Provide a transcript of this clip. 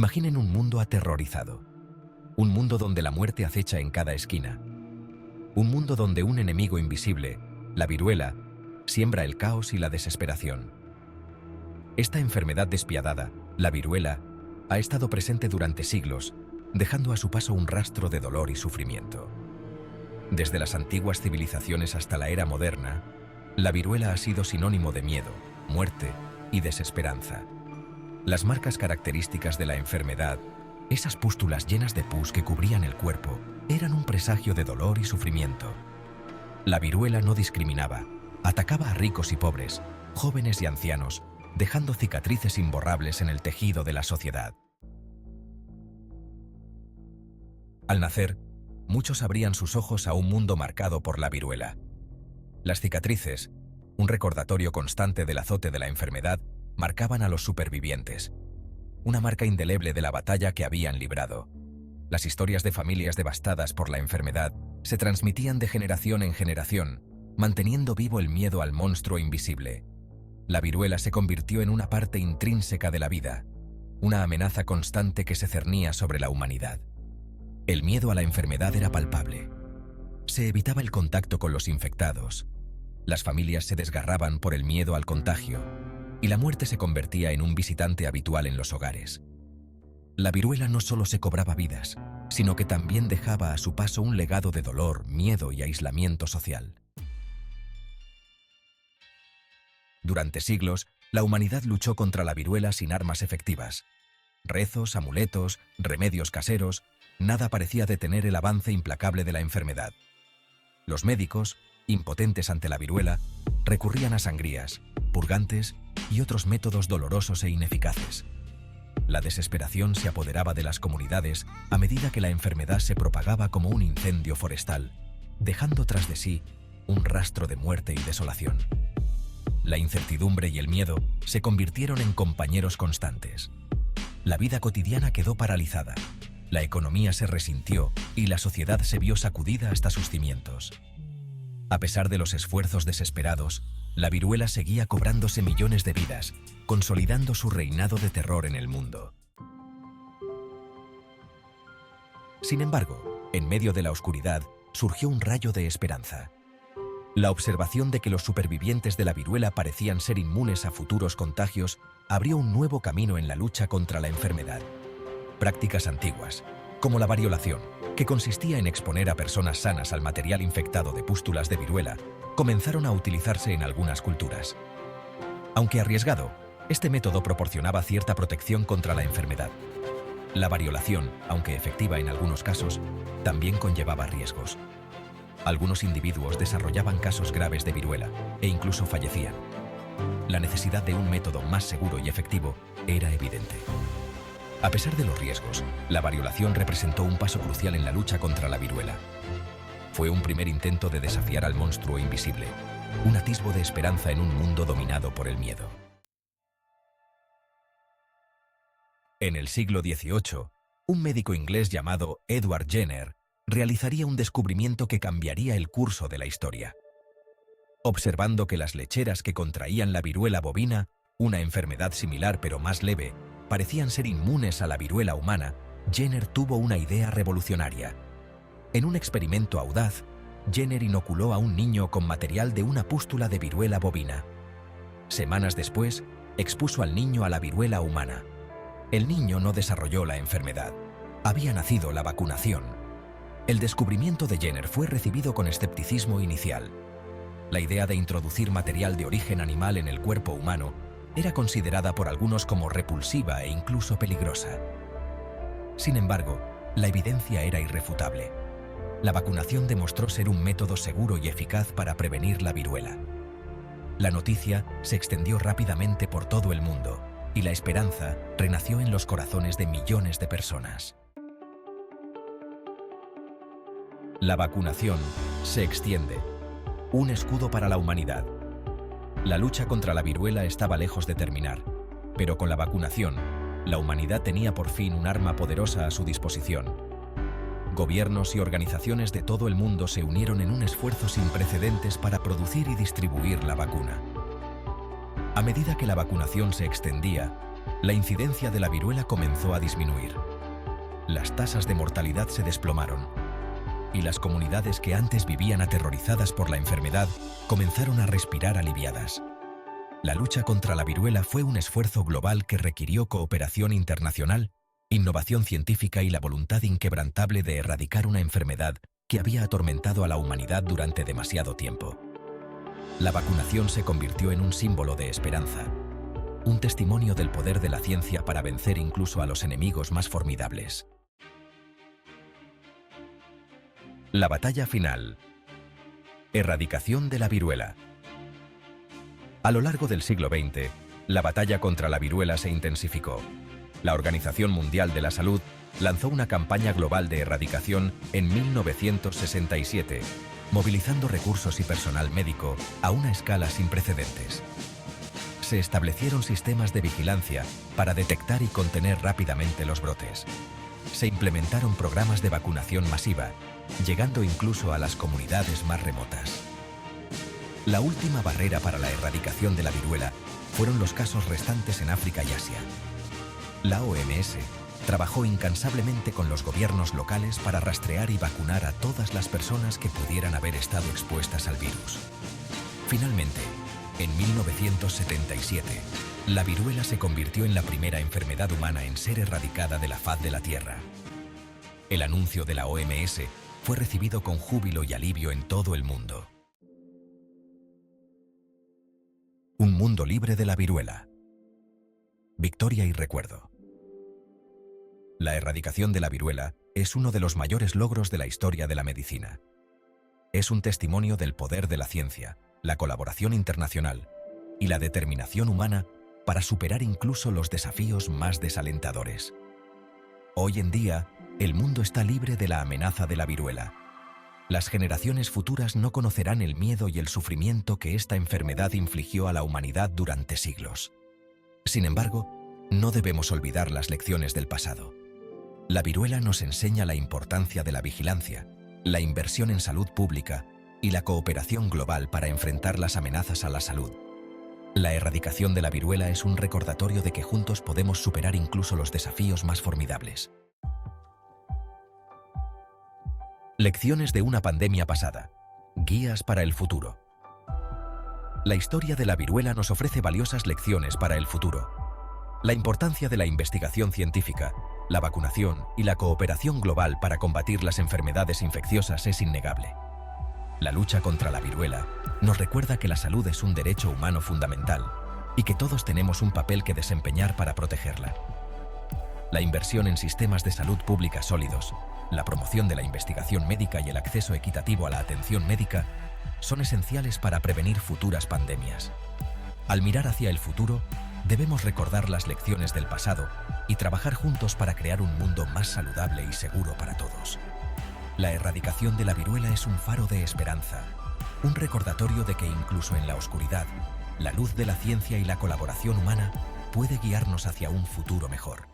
Imaginen un mundo aterrorizado. Un mundo donde la muerte acecha en cada esquina. Un mundo donde un enemigo invisible, la viruela, siembra el caos y la desesperación. Esta enfermedad despiadada, la viruela, ha estado presente durante siglos, dejando a su paso un rastro de dolor y sufrimiento. Desde las antiguas civilizaciones hasta la era moderna, la viruela ha sido sinónimo de miedo, muerte y desesperanza. Las marcas características de la enfermedad, esas pústulas llenas de pus que cubrían el cuerpo, eran un presagio de dolor y sufrimiento. La viruela no discriminaba, atacaba a ricos y pobres, jóvenes y ancianos, dejando cicatrices imborrables en el tejido de la sociedad. Al nacer, muchos abrían sus ojos a un mundo marcado por la viruela. Las cicatrices, un recordatorio constante del azote de la enfermedad, marcaban a los supervivientes. Una marca indeleble de la batalla que habían librado. Las historias de familias devastadas por la enfermedad se transmitían de generación en generación, manteniendo vivo el miedo al monstruo invisible. La viruela se convirtió en una parte intrínseca de la vida, una amenaza constante que se cernía sobre la humanidad. El miedo a la enfermedad era palpable. Se evitaba el contacto con los infectados. Las familias se desgarraban por el miedo al contagio, y la muerte se convertía en un visitante habitual en los hogares. La viruela no solo se cobraba vidas, sino que también dejaba a su paso un legado de dolor, miedo y aislamiento social. Durante siglos, la humanidad luchó contra la viruela sin armas efectivas. Rezos, amuletos, remedios caseros, nada parecía detener el avance implacable de la enfermedad. Los médicos, impotentes ante la viruela, recurrían a sangrías, purgantes y otros métodos dolorosos e ineficaces. La desesperación se apoderaba de las comunidades a medida que la enfermedad se propagaba como un incendio forestal, dejando tras de sí un rastro de muerte y desolación. La incertidumbre y el miedo se convirtieron en compañeros constantes. La vida cotidiana quedó paralizada, la economía se resintió y la sociedad se vio sacudida hasta sus cimientos. A pesar de los esfuerzos desesperados, la viruela seguía cobrándose millones de vidas, consolidando su reinado de terror en el mundo. Sin embargo, en medio de la oscuridad, surgió un rayo de esperanza. La observación de que los supervivientes de la viruela parecían ser inmunes a futuros contagios abrió un nuevo camino en la lucha contra la enfermedad. Prácticas antiguas, como la variolación, que consistía en exponer a personas sanas al material infectado de pústulas de viruela, comenzaron a utilizarse en algunas culturas. Aunque arriesgado, este método proporcionaba cierta protección contra la enfermedad. La variolación, aunque efectiva en algunos casos, también conllevaba riesgos. Algunos individuos desarrollaban casos graves de viruela e incluso fallecían. La necesidad de un método más seguro y efectivo era evidente. A pesar de los riesgos, la variolación representó un paso crucial en la lucha contra la viruela. Fue un primer intento de desafiar al monstruo invisible, un atisbo de esperanza en un mundo dominado por el miedo. En el siglo XVIII, un médico inglés llamado Edward Jenner realizaría un descubrimiento que cambiaría el curso de la historia. Observando que las lecheras que contraían la viruela bovina, una enfermedad similar pero más leve, parecían ser inmunes a la viruela humana, Jenner tuvo una idea revolucionaria. En un experimento audaz, Jenner inoculó a un niño con material de una pústula de viruela bovina. Semanas después, expuso al niño a la viruela humana. El niño no desarrolló la enfermedad. Había nacido la vacunación. El descubrimiento de Jenner fue recibido con escepticismo inicial. La idea de introducir material de origen animal en el cuerpo humano era considerada por algunos como repulsiva e incluso peligrosa. Sin embargo, la evidencia era irrefutable. La vacunación demostró ser un método seguro y eficaz para prevenir la viruela. La noticia se extendió rápidamente por todo el mundo y la esperanza renació en los corazones de millones de personas. La vacunación se extiende. Un escudo para la humanidad. La lucha contra la viruela estaba lejos de terminar, pero con la vacunación, la humanidad tenía por fin un arma poderosa a su disposición. Gobiernos y organizaciones de todo el mundo se unieron en un esfuerzo sin precedentes para producir y distribuir la vacuna. A medida que la vacunación se extendía, la incidencia de la viruela comenzó a disminuir. Las tasas de mortalidad se desplomaron y las comunidades que antes vivían aterrorizadas por la enfermedad comenzaron a respirar aliviadas. La lucha contra la viruela fue un esfuerzo global que requirió cooperación internacional, innovación científica y la voluntad inquebrantable de erradicar una enfermedad que había atormentado a la humanidad durante demasiado tiempo. La vacunación se convirtió en un símbolo de esperanza, un testimonio del poder de la ciencia para vencer incluso a los enemigos más formidables. La batalla final. Erradicación de la viruela. A lo largo del siglo XX, la batalla contra la viruela se intensificó. La Organización Mundial de la Salud lanzó una campaña global de erradicación en 1967, movilizando recursos y personal médico a una escala sin precedentes. Se establecieron sistemas de vigilancia para detectar y contener rápidamente los brotes. Se implementaron programas de vacunación masiva, llegando incluso a las comunidades más remotas. La última barrera para la erradicación de la viruela fueron los casos restantes en África y Asia. La OMS trabajó incansablemente con los gobiernos locales para rastrear y vacunar a todas las personas que pudieran haber estado expuestas al virus. Finalmente, en 1977, la viruela se convirtió en la primera enfermedad humana en ser erradicada de la faz de la Tierra. El anuncio de la OMS fue recibido con júbilo y alivio en todo el mundo. Un mundo libre de la viruela. Victoria y recuerdo. La erradicación de la viruela es uno de los mayores logros de la historia de la medicina. Es un testimonio del poder de la ciencia, la colaboración internacional y la determinación humana para superar incluso los desafíos más desalentadores. Hoy en día, el mundo está libre de la amenaza de la viruela. Las generaciones futuras no conocerán el miedo y el sufrimiento que esta enfermedad infligió a la humanidad durante siglos. Sin embargo, no debemos olvidar las lecciones del pasado. La viruela nos enseña la importancia de la vigilancia, la inversión en salud pública y la cooperación global para enfrentar las amenazas a la salud. La erradicación de la viruela es un recordatorio de que juntos podemos superar incluso los desafíos más formidables. Lecciones de una pandemia pasada. Guías para el futuro. La historia de la viruela nos ofrece valiosas lecciones para el futuro. La importancia de la investigación científica, la vacunación y la cooperación global para combatir las enfermedades infecciosas es innegable. La lucha contra la viruela nos recuerda que la salud es un derecho humano fundamental y que todos tenemos un papel que desempeñar para protegerla. La inversión en sistemas de salud pública sólidos, la promoción de la investigación médica y el acceso equitativo a la atención médica son esenciales para prevenir futuras pandemias. Al mirar hacia el futuro, debemos recordar las lecciones del pasado y trabajar juntos para crear un mundo más saludable y seguro para todos. La erradicación de la viruela es un faro de esperanza, un recordatorio de que incluso en la oscuridad, la luz de la ciencia y la colaboración humana puede guiarnos hacia un futuro mejor.